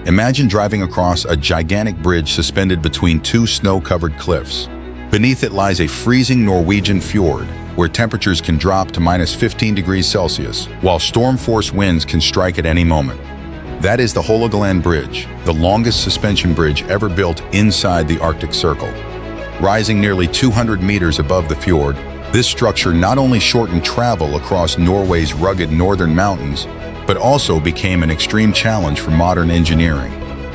Imagine driving across a gigantic bridge suspended between two snow-covered cliffs. Beneath it lies a freezing Norwegian fjord, where temperatures can drop to -15 degrees Celsius, while storm-force winds can strike at any moment. That is the Hålogaland Bridge, the longest suspension bridge ever built inside the Arctic Circle. Rising nearly 200 meters above the fjord, this structure not only shortened travel across Norway's rugged northern mountains, but also became an extreme challenge for modern engineering.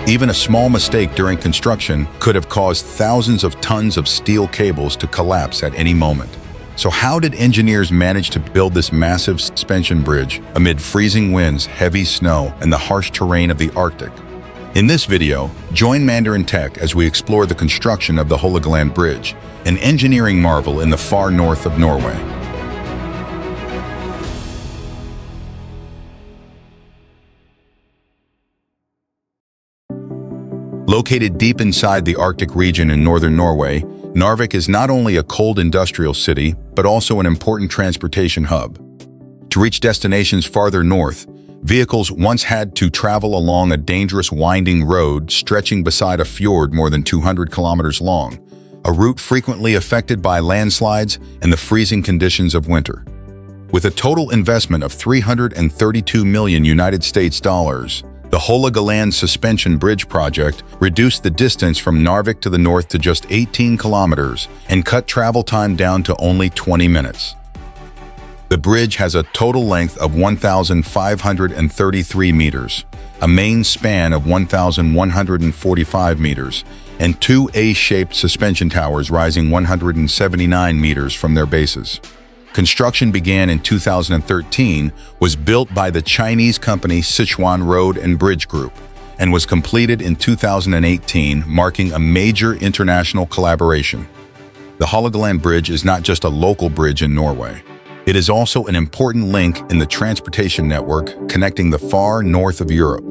Even a small mistake during construction could have caused thousands of tons of steel cables to collapse at any moment. So how did engineers manage to build this massive suspension bridge amid freezing winds, heavy snow, and the harsh terrain of the Arctic? In this video, join Mandarin Tech as we explore the construction of the Hålogaland Bridge, an engineering marvel in the far north of Norway. Located deep inside the Arctic region in northern Norway, Narvik is not only a cold industrial city, but also an important transportation hub. To reach destinations farther north, vehicles once had to travel along a dangerous winding road stretching beside a fjord more than 200 kilometers long, a route frequently affected by landslides and the freezing conditions of winter. With a total investment of $332 million US, the Hålogaland Suspension Bridge project reduced the distance from Narvik to the north to just 18 kilometers and cut travel time down to only 20 minutes. The bridge has a total length of 1,533 meters, a main span of 1,145 meters, and two A-shaped suspension towers rising 179 meters from their bases. Construction began in 2013, was built by the Chinese company Sichuan Road and Bridge Group, and was completed in 2018, marking a major international collaboration. The Hålogaland Bridge is not just a local bridge in Norway. It is also an important link in the transportation network connecting the far north of Europe.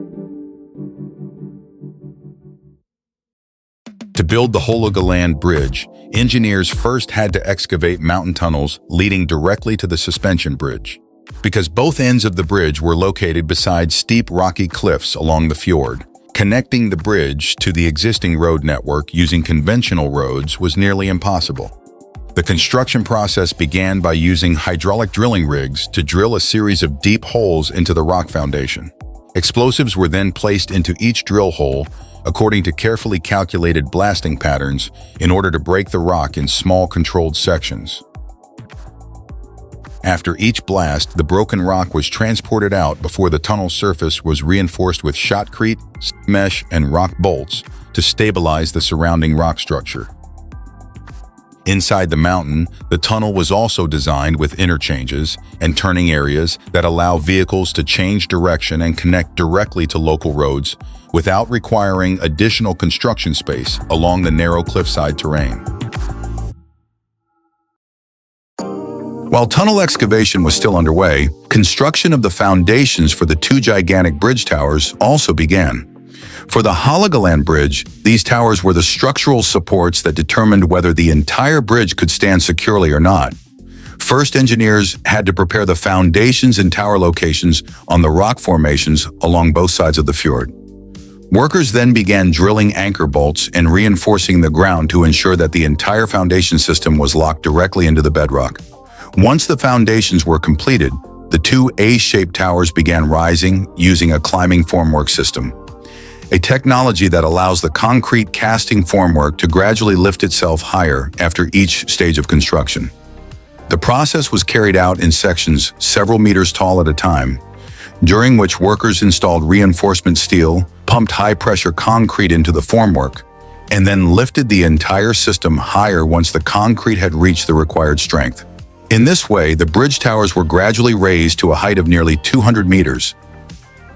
To build the Hålogaland Bridge, engineers first had to excavate mountain tunnels leading directly to the suspension bridge. Because both ends of the bridge were located beside steep rocky cliffs along the fjord, connecting the bridge to the existing road network using conventional roads was nearly impossible. The construction process began by using hydraulic drilling rigs to drill a series of deep holes into the rock foundation. Explosives were then placed into each drill hole according to carefully calculated blasting patterns in order to break the rock in small controlled sections. After each blast, the broken rock was transported out before the tunnel surface was reinforced with shotcrete, mesh, and rock bolts to stabilize the surrounding rock structure. Inside the mountain, the tunnel was also designed with interchanges and turning areas that allow vehicles to change direction and connect directly to local roads without requiring additional construction space along the narrow cliffside terrain. While tunnel excavation was still underway, construction of the foundations for the two gigantic bridge towers also began. For the Hålogaland Bridge, these towers were the structural supports that determined whether the entire bridge could stand securely or not. First, engineers had to prepare the foundations and tower locations on the rock formations along both sides of the fjord. Workers then began drilling anchor bolts and reinforcing the ground to ensure that the entire foundation system was locked directly into the bedrock. Once the foundations were completed, the two A-shaped towers began rising using a climbing formwork system, a technology that allows the concrete casting formwork to gradually lift itself higher after each stage of construction. The process was carried out in sections several meters tall at a time, during which workers installed reinforcement steel, pumped high-pressure concrete into the formwork, and then lifted the entire system higher once the concrete had reached the required strength. In this way, the bridge towers were gradually raised to a height of nearly 200 meters.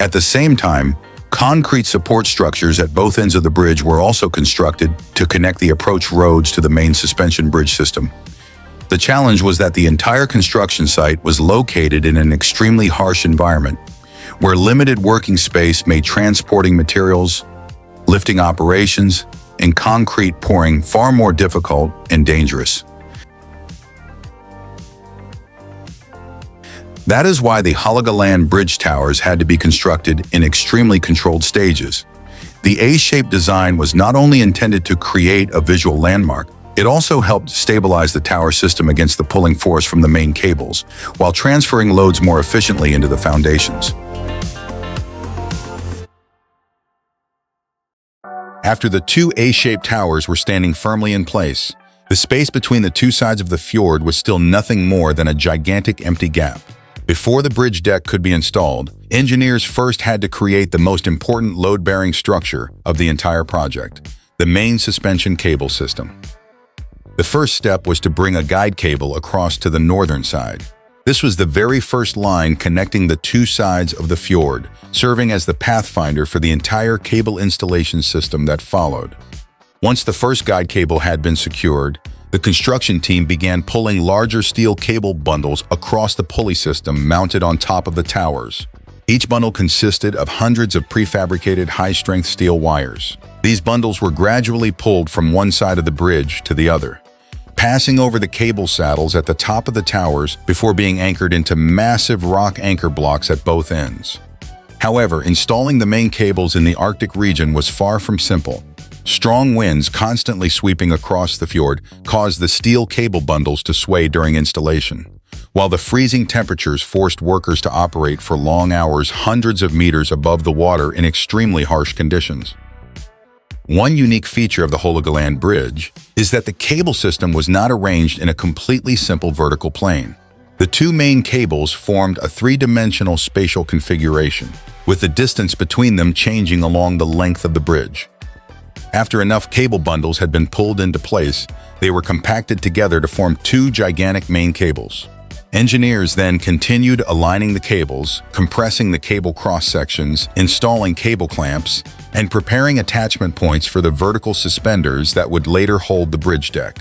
At the same time, concrete support structures at both ends of the bridge were also constructed to connect the approach roads to the main suspension bridge system. The challenge was that the entire construction site was located in an extremely harsh environment, where limited working space made transporting materials, lifting operations, and concrete pouring far more difficult and dangerous. That is why the Hålogaland Bridge towers had to be constructed in extremely controlled stages. The A-shaped design was not only intended to create a visual landmark, it also helped stabilize the tower system against the pulling force from the main cables, while transferring loads more efficiently into the foundations. After the two A-shaped towers were standing firmly in place, the space between the two sides of the fjord was still nothing more than a gigantic empty gap. Before the bridge deck could be installed, engineers first had to create the most important load-bearing structure of the entire project, the main suspension cable system. The first step was to bring a guide cable across to the northern side. This was the very first line connecting the two sides of the fjord, serving as the pathfinder for the entire cable installation system that followed. Once the first guide cable had been secured, the construction team began pulling larger steel cable bundles across the pulley system mounted on top of the towers. Each bundle consisted of hundreds of prefabricated high-strength steel wires. These bundles were gradually pulled from one side of the bridge to the other, passing over the cable saddles at the top of the towers before being anchored into massive rock anchor blocks at both ends. However, installing the main cables in the Arctic region was far from simple. Strong winds constantly sweeping across the fjord caused the steel cable bundles to sway during installation, while the freezing temperatures forced workers to operate for long hours hundreds of meters above the water in extremely harsh conditions. One unique feature of the Hålogaland Bridge is that the cable system was not arranged in a completely simple vertical plane. The two main cables formed a three-dimensional spatial configuration, with the distance between them changing along the length of the bridge. After enough cable bundles had been pulled into place, they were compacted together to form two gigantic main cables. Engineers then continued aligning the cables, compressing the cable cross-sections, installing cable clamps, and preparing attachment points for the vertical suspenders that would later hold the bridge deck.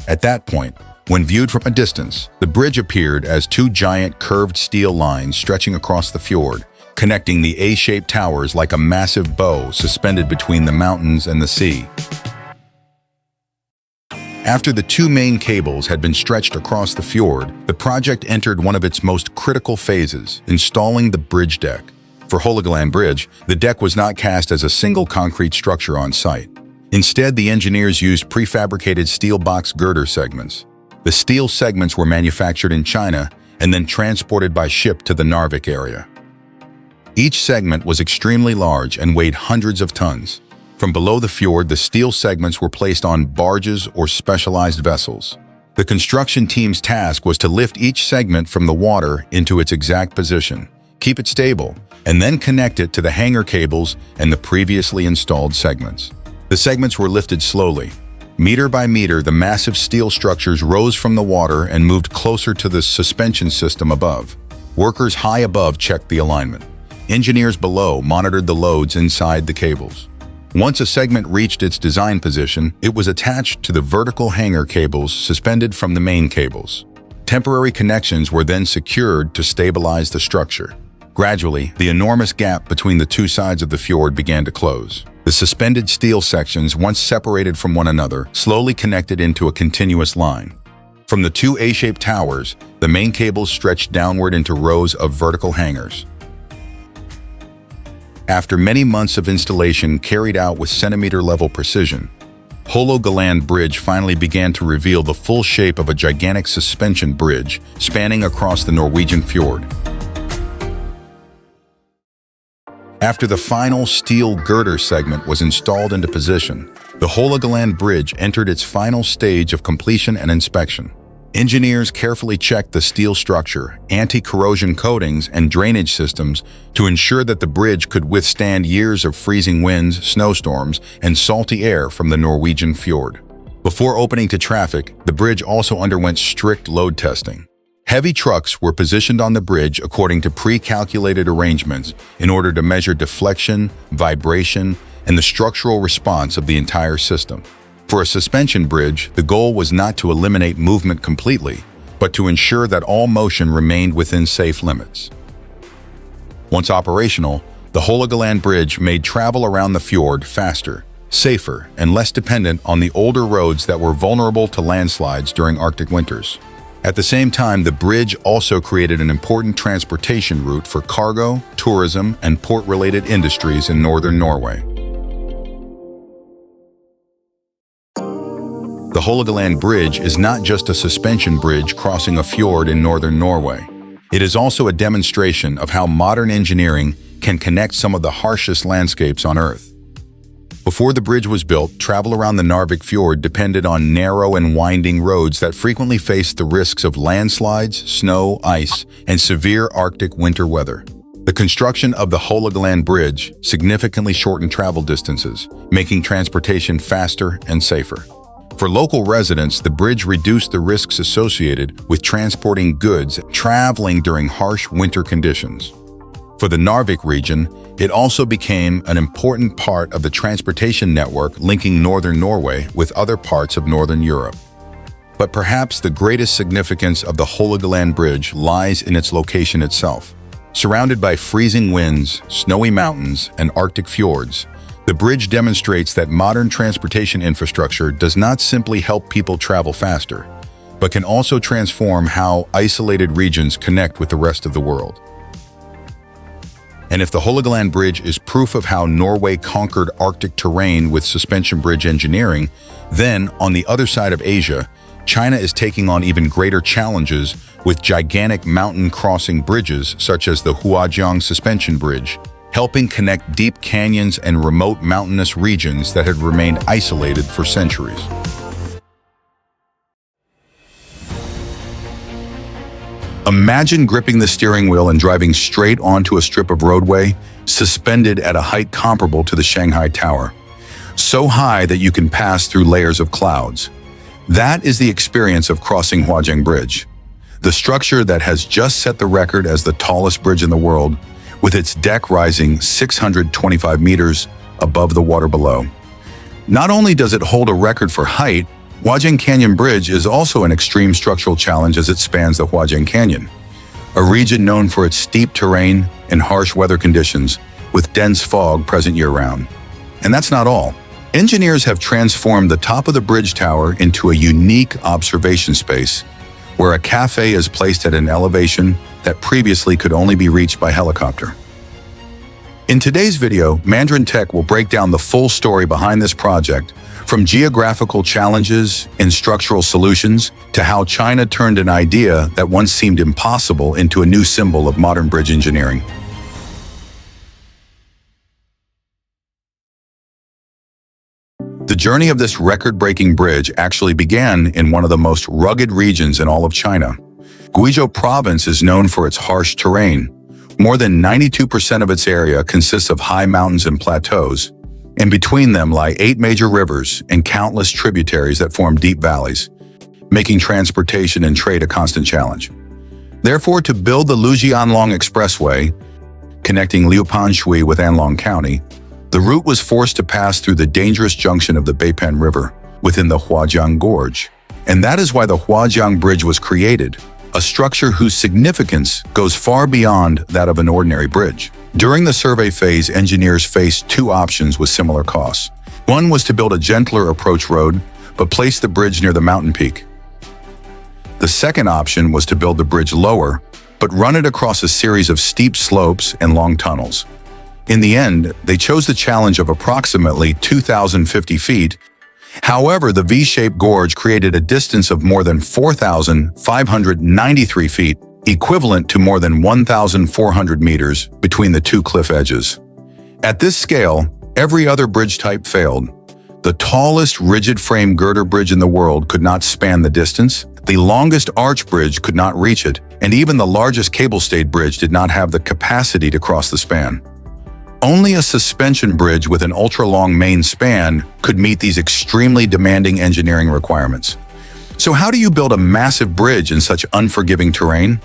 At that point, when viewed from a distance, the bridge appeared as two giant curved steel lines stretching across the fjord, connecting the A-shaped towers like a massive bow suspended between the mountains and the sea. After the two main cables had been stretched across the fjord, the project entered one of its most critical phases, installing the bridge deck. For Hålogaland Bridge, the deck was not cast as a single concrete structure on site. Instead, the engineers used prefabricated steel box girder segments. The steel segments were manufactured in China and then transported by ship to the Narvik area. Each segment was extremely large and weighed hundreds of tons. From below the fjord, the steel segments were placed on barges or specialized vessels. The construction team's task was to lift each segment from the water into its exact position, keep it stable, and then connect it to the hanger cables and the previously installed segments. The segments were lifted slowly. Meter by meter, the massive steel structures rose from the water and moved closer to the suspension system above. Workers high above checked the alignment. Engineers below monitored the loads inside the cables. Once a segment reached its design position, it was attached to the vertical hanger cables suspended from the main cables. Temporary connections were then secured to stabilize the structure. Gradually, the enormous gap between the two sides of the fjord began to close. The suspended steel sections, once separated from one another, slowly connected into a continuous line. From the two A-shaped towers, the main cables stretched downward into rows of vertical hangers. After many months of installation carried out with centimeter-level precision, Hålogaland Bridge finally began to reveal the full shape of a gigantic suspension bridge spanning across the Norwegian fjord. After the final steel girder segment was installed into position, the Hålogaland Bridge entered its final stage of completion and inspection. Engineers carefully checked the steel structure, anti-corrosion coatings, and drainage systems to ensure that the bridge could withstand years of freezing winds, snowstorms, and salty air from the Norwegian fjord. Before opening to traffic, the bridge also underwent strict load testing. Heavy trucks were positioned on the bridge according to pre-calculated arrangements in order to measure deflection, vibration, and the structural response of the entire system. For a suspension bridge, the goal was not to eliminate movement completely, but to ensure that all motion remained within safe limits. Once operational, the Hålogaland Bridge made travel around the fjord faster, safer, and less dependent on the older roads that were vulnerable to landslides during Arctic winters. At the same time, the bridge also created an important transportation route for cargo, tourism, and port-related industries in northern Norway. The Hålogaland Bridge is not just a suspension bridge crossing a fjord in northern Norway. It is also a demonstration of how modern engineering can connect some of the harshest landscapes on Earth. Before the bridge was built, travel around the Narvik fjord depended on narrow and winding roads that frequently faced the risks of landslides, snow, ice, and severe Arctic winter weather. The construction of the Hålogaland Bridge significantly shortened travel distances, making transportation faster and safer. For local residents, the bridge reduced the risks associated with transporting goods traveling during harsh winter conditions. For the Narvik region, it also became an important part of the transportation network linking northern Norway with other parts of northern Europe. But perhaps the greatest significance of the Hålogaland Bridge lies in its location itself. Surrounded by freezing winds, snowy mountains, and Arctic fjords, the bridge demonstrates that modern transportation infrastructure does not simply help people travel faster, but can also transform how isolated regions connect with the rest of the world. And if the Hålogaland Bridge is proof of how Norway conquered Arctic terrain with suspension bridge engineering, then, on the other side of Asia, China is taking on even greater challenges with gigantic mountain crossing bridges such as the Huajiang Suspension Bridge, helping connect deep canyons and remote mountainous regions that had remained isolated for centuries. Imagine gripping the steering wheel and driving straight onto a strip of roadway, suspended at a height comparable to the Shanghai Tower, so high that you can pass through layers of clouds. That is the experience of crossing Huajiang Bridge, the structure that has just set the record as the tallest bridge in the world, with its deck rising 625 meters above the water below. Not only does it hold a record for height, Huajiang Canyon Bridge is also an extreme structural challenge as it spans the Huajiang Canyon, a region known for its steep terrain and harsh weather conditions, with dense fog present year-round. And that's not all. Engineers have transformed the top of the bridge tower into a unique observation space, where a cafe is placed at an elevation that previously could only be reached by helicopter. In today's video, Mandarin Tech will break down the full story behind this project, from geographical challenges and structural solutions to how China turned an idea that once seemed impossible into a new symbol of modern bridge engineering. The journey of this record-breaking bridge actually began in one of the most rugged regions in all of China. Guizhou Province is known for its harsh terrain. More than 92% of its area consists of high mountains and plateaus, and between them lie 8 major rivers and countless tributaries that form deep valleys, making transportation and trade a constant challenge. Therefore, to build the Lujianlong Expressway, connecting Liupanshui with Anlong County, the route was forced to pass through the dangerous junction of the Beipan River within the Huajiang Gorge. And that is why the Huajiang Bridge was created, a structure whose significance goes far beyond that of an ordinary bridge. During the survey phase, engineers faced 2 options with similar costs. One was to build a gentler approach road, but place the bridge near the mountain peak. The second option was to build the bridge lower, but run it across a series of steep slopes and long tunnels. In the end, they chose the challenge of approximately 2,050 feet. However, the V-shaped gorge created a distance of more than 4,593 feet, equivalent to more than 1,400 meters between the 2 cliff edges. At this scale, every other bridge type failed. The tallest rigid-frame girder bridge in the world could not span the distance, the longest arch bridge could not reach it, and even the largest cable-stayed bridge did not have the capacity to cross the span. Only a suspension bridge with an ultra-long main span could meet these extremely demanding engineering requirements. So how do you build a massive bridge in such unforgiving terrain?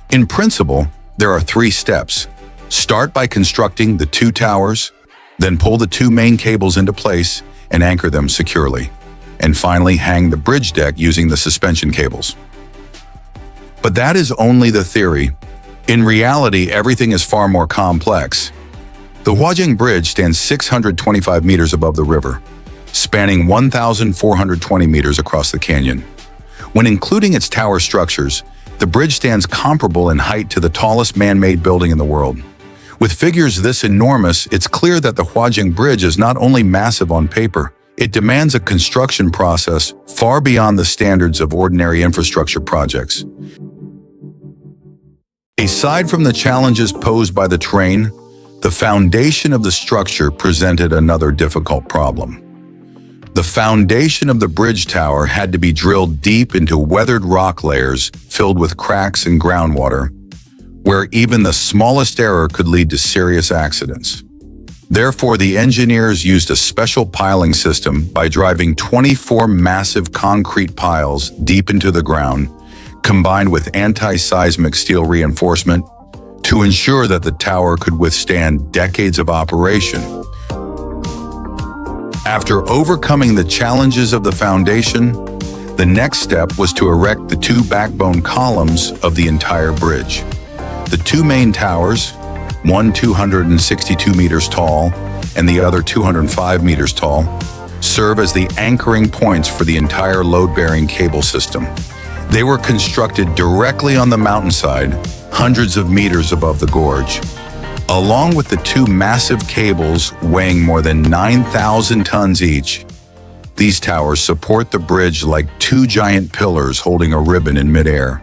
In principle, there are 3 steps. Start by constructing the 2 towers, then pull the 2 main cables into place and anchor them securely. And finally, hang the bridge deck using the suspension cables. But that is only the theory. In reality, everything is far more complex. The Huajiang Bridge stands 625 meters above the river, spanning 1,420 meters across the canyon. When including its tower structures, the bridge stands comparable in height to the tallest man-made building in the world. With figures this enormous, it's clear that the Huajiang Bridge is not only massive on paper, It demands a construction process far beyond the standards of ordinary infrastructure projects. Aside from the challenges posed by the terrain, the foundation of the structure presented another difficult problem. The foundation of the bridge tower had to be drilled deep into weathered rock layers filled with cracks and groundwater, where even the smallest error could lead to serious accidents. Therefore, the engineers used a special piling system by driving 24 massive concrete piles deep into the ground, combined with anti-seismic steel reinforcement, to ensure that the tower could withstand decades of operation. After overcoming the challenges of the foundation, the next step was to erect the two backbone columns of the entire bridge. The two main towers, one 262 meters tall and the other 205 meters tall, serve as the anchoring points for the entire load-bearing cable system. They were constructed directly on the mountainside, hundreds of meters above the gorge. Along with the two massive cables weighing more than 9,000 tons each, these towers support the bridge like two giant pillars holding a ribbon in midair.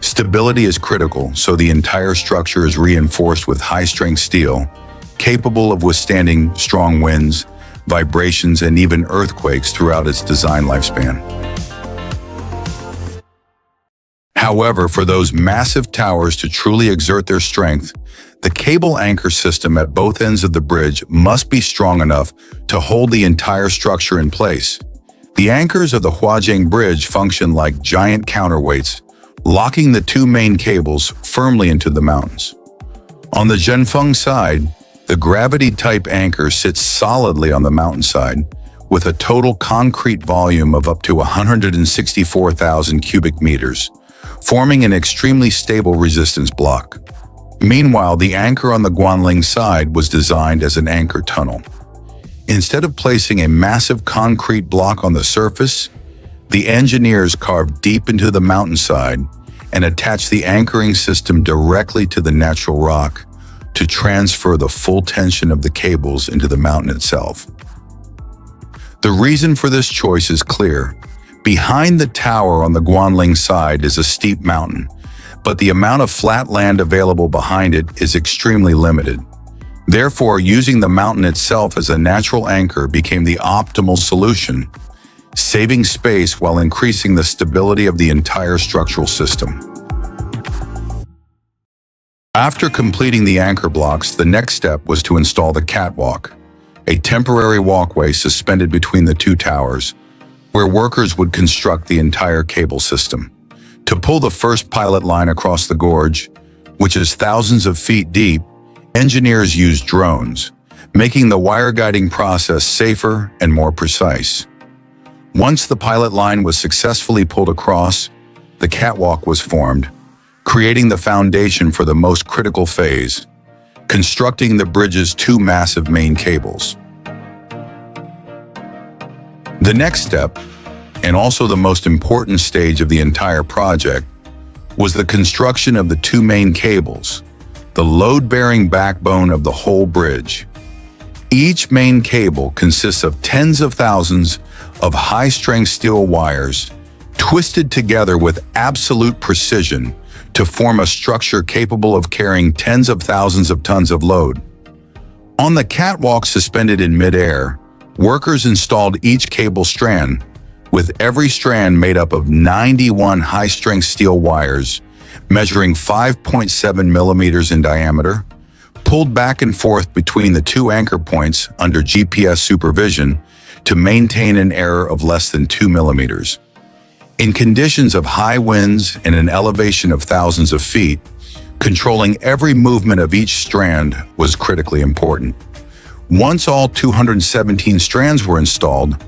Stability is critical, so the entire structure is reinforced with high-strength steel, capable of withstanding strong winds, vibrations, and even earthquakes throughout its design lifespan. However, for those massive towers to truly exert their strength, the cable anchor system at both ends of the bridge must be strong enough to hold the entire structure in place. The anchors of the Hålogaland Bridge function like giant counterweights, locking the two main cables firmly into the mountains. On the Zhenfeng side, the gravity-type anchor sits solidly on the mountainside, with a total concrete volume of up to 164,000 cubic meters, forming an extremely stable resistance block. Meanwhile, the anchor on the Guanling side was designed as an anchor tunnel. Instead of placing a massive concrete block on the surface, the engineers carved deep into the mountainside and attached the anchoring system directly to the natural rock to transfer the full tension of the cables into the mountain itself. The reason for this choice is clear. Behind the tower on the Guanling side is a steep mountain, but the amount of flat land available behind it is extremely limited. Therefore, using the mountain itself as a natural anchor became the optimal solution, saving space while increasing the stability of the entire structural system. After completing the anchor blocks, the next step was to install the catwalk, a temporary walkway suspended between the two towers, where workers would construct the entire cable system. To pull the first pilot line across the gorge, which is thousands of feet deep, engineers used drones, making the wire guiding process safer and more precise. Once the pilot line was successfully pulled across, the catwalk was formed, creating the foundation for the most critical phase, constructing the bridge's two massive main cables. The next step, and also the most important stage of the entire project, was the construction of the two main cables, the load-bearing backbone of the whole bridge. Each main cable consists of tens of thousands of high-strength steel wires twisted together with absolute precision to form a structure capable of carrying tens of thousands of tons of load. On the catwalk suspended in midair, workers installed each cable strand, with every strand made up of 91 high-strength steel wires measuring 5.7 millimeters in diameter, pulled back and forth between the two anchor points under GPS supervision to maintain an error of less than 2 millimeters. In conditions of high winds and an elevation of thousands of feet, controlling every movement of each strand was critically important. Once all 217 strands were installed,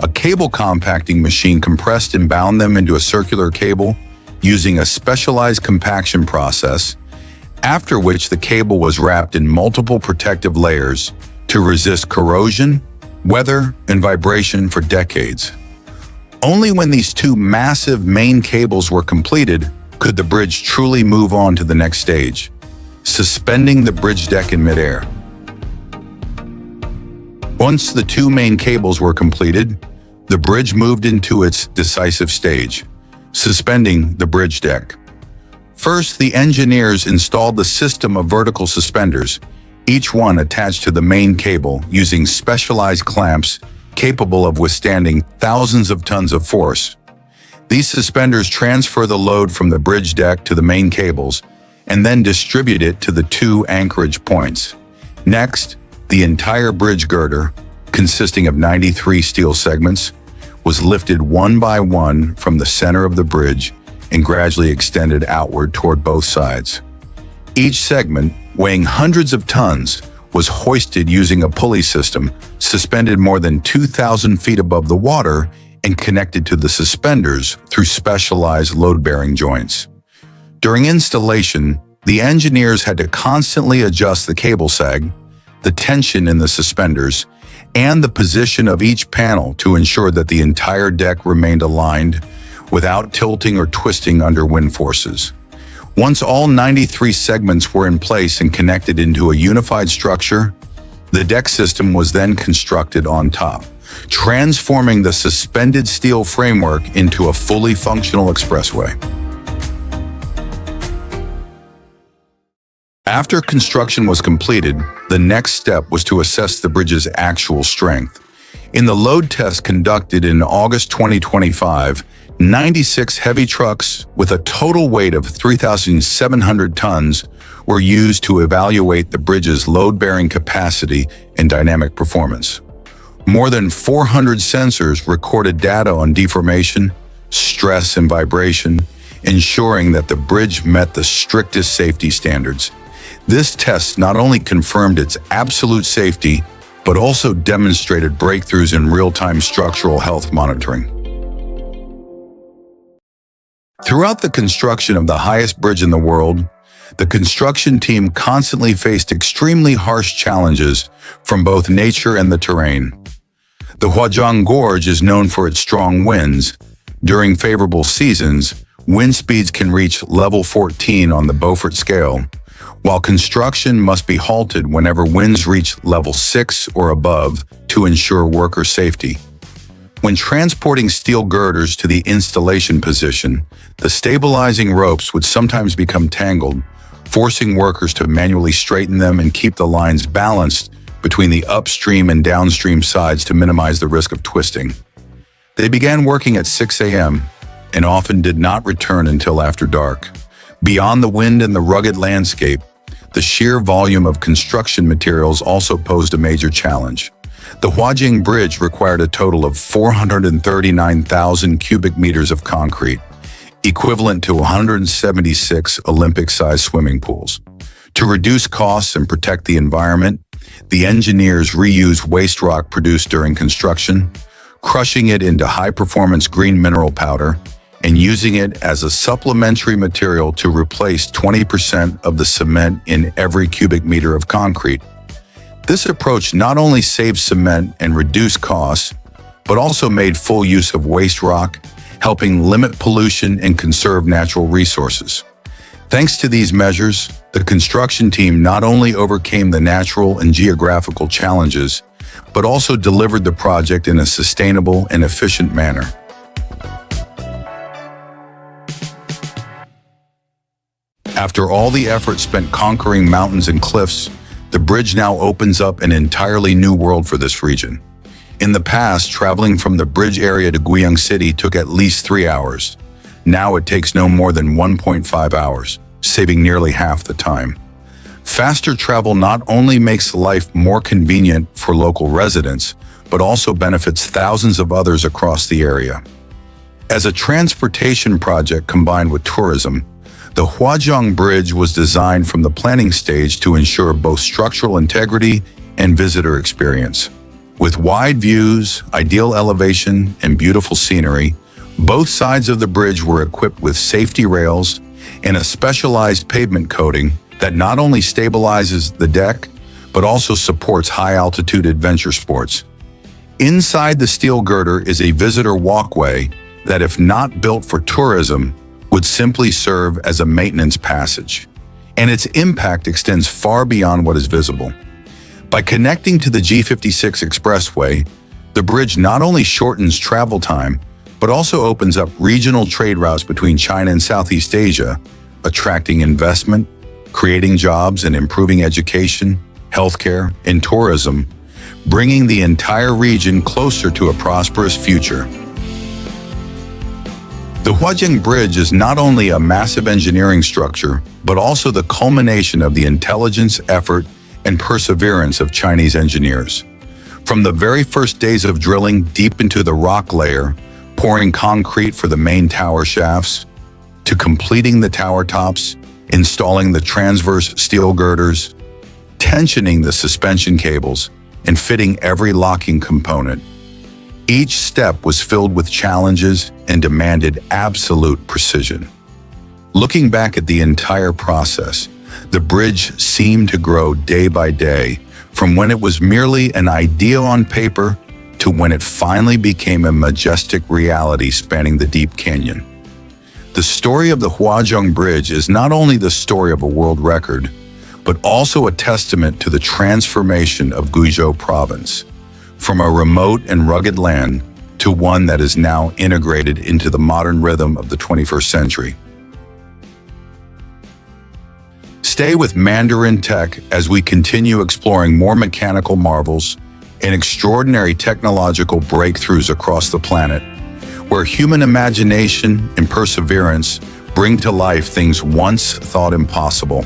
a cable compacting machine compressed and bound them into a circular cable using a specialized compaction process, after which the cable was wrapped in multiple protective layers to resist corrosion, weather, and vibration for decades. Only when these two massive main cables were completed could the bridge truly move on to the next stage, suspending the bridge deck in midair. Once the two main cables were completed, the bridge moved into its decisive stage, suspending the bridge deck. First, the engineers installed the system of vertical suspenders, each one attached to the main cable using specialized clamps capable of withstanding thousands of tons of force. These suspenders transfer the load from the bridge deck to the main cables and then distribute it to the two anchorage points. Next, the entire bridge girder, consisting of 93 steel segments, was lifted one by one from the center of the bridge and gradually extended outward toward both sides. Each segment, weighing hundreds of tons, was hoisted using a pulley system suspended more than 2,000 feet above the water and connected to the suspenders through specialized load-bearing joints. During installation, the engineers had to constantly adjust the cable sag, the tension in the suspenders, and the position of each panel to ensure that the entire deck remained aligned without tilting or twisting under wind forces. Once all 93 segments were in place and connected into a unified structure, the deck system was then constructed on top, transforming the suspended steel framework into a fully functional expressway. After construction was completed, the next step was to assess the bridge's actual strength. In the load test conducted in August 2025, 96 heavy trucks with a total weight of 3,700 tons were used to evaluate the bridge's load-bearing capacity and dynamic performance. More than 400 sensors recorded data on deformation, stress, and vibration, ensuring that the bridge met the strictest safety standards. This test not only confirmed its absolute safety, but also demonstrated breakthroughs in real-time structural health monitoring. Throughout the construction of the highest bridge in the world, the construction team constantly faced extremely harsh challenges from both nature and the terrain. The Hålogaland Gorge is known for its strong winds. During favorable seasons, wind speeds can reach level 14 on the Beaufort scale, while construction must be halted whenever winds reach level 6 or above to ensure worker safety. When transporting steel girders to the installation position, the stabilizing ropes would sometimes become tangled, forcing workers to manually straighten them and keep the lines balanced between the upstream and downstream sides to minimize the risk of twisting. They began working at 6 a.m. and often did not return until after dark. Beyond the wind and the rugged landscape, the sheer volume of construction materials also posed a major challenge. The Hålogaland Bridge required a total of 439,000 cubic meters of concrete, equivalent to 176 Olympic-sized swimming pools. To reduce costs and protect the environment, the engineers reused waste rock produced during construction, crushing it into high-performance green mineral powder, and using it as a supplementary material to replace 20% of the cement in every cubic meter of concrete. This approach not only saved cement and reduced costs, but also made full use of waste rock, helping limit pollution and conserve natural resources. Thanks to these measures, the construction team not only overcame the natural and geographical challenges, but also delivered the project in a sustainable and efficient manner. After all the effort spent conquering mountains and cliffs, the bridge now opens up an entirely new world for this region. In the past, traveling from the bridge area to Guyang City took at least 3 hours. Now it takes no more than 1.5 hours, saving nearly half the time. Faster travel not only makes life more convenient for local residents, but also benefits thousands of others across the area. As a transportation project combined with tourism, the Hålogaland Bridge was designed from the planning stage to ensure both structural integrity and visitor experience. With wide views, ideal elevation, and beautiful scenery, both sides of the bridge were equipped with safety rails and a specialized pavement coating that not only stabilizes the deck, but also supports high-altitude adventure sports. Inside the steel girder is a visitor walkway that, if not built for tourism, would simply serve as a maintenance passage, and its impact extends far beyond what is visible. By connecting to the G56 expressway, the bridge not only shortens travel time, but also opens up regional trade routes between China and Southeast Asia, attracting investment, creating jobs, and improving education, healthcare, and tourism, bringing the entire region closer to a prosperous future. The Hålogaland Bridge is not only a massive engineering structure, but also the culmination of the intelligence, effort, and perseverance of Chinese engineers. From the very first days of drilling deep into the rock layer, pouring concrete for the main tower shafts, to completing the tower tops, installing the transverse steel girders, tensioning the suspension cables, and fitting every locking component. Each step was filled with challenges and demanded absolute precision. Looking back at the entire process, the bridge seemed to grow day by day, from when it was merely an idea on paper to when it finally became a majestic reality spanning the deep canyon. The story of the Hålogaland Bridge is not only the story of a world record, but also a testament to the transformation of Guizhou province, from a remote and rugged land to one that is now integrated into the modern rhythm of the 21st century. Stay with Mandarin Tech as we continue exploring more mechanical marvels and extraordinary technological breakthroughs across the planet, where human imagination and perseverance bring to life things once thought impossible.